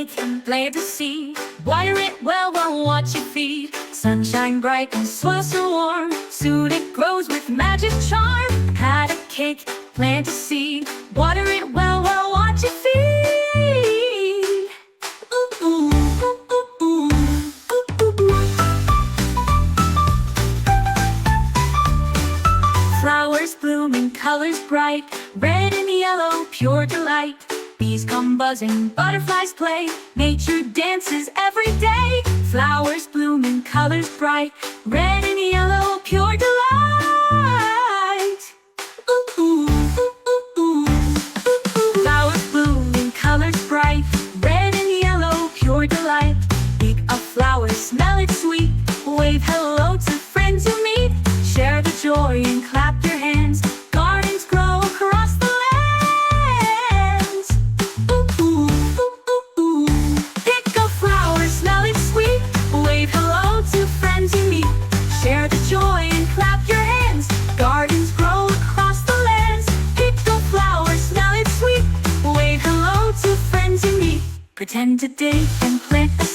cake and plant a seed. Water it well, watch it feed. Sunshine bright and soil so warm, soon it grows with magic charm. Had a cake, plant a seed. Water it well, watch it feed. Ooh, ooh, ooh, ooh, ooh, ooh, ooh. Flowers bloom in colors bright, red and yellow, pure delight. Bees come buzzing, butterflies play, nature dances every day. Flowers bloom in colors bright, red and yellow, pure delight. Ooh, ooh, ooh, ooh, ooh, ooh. Flowers bloom in colors bright, red and yellow, pure delight. Pick a flower, smell it sweet, wave hello to friends you meet. Share the joy and clap your hands, gardens grow across the lands. Ooh, ooh, ooh, ooh, ooh. Pick a flower, smell it sweet, wave hello to friends you meet. Share the joy and clap your hands, gardens grow across the lands. Pick a flower, smell it sweet, wave hello to friends you meet. Pretend to dig and plant a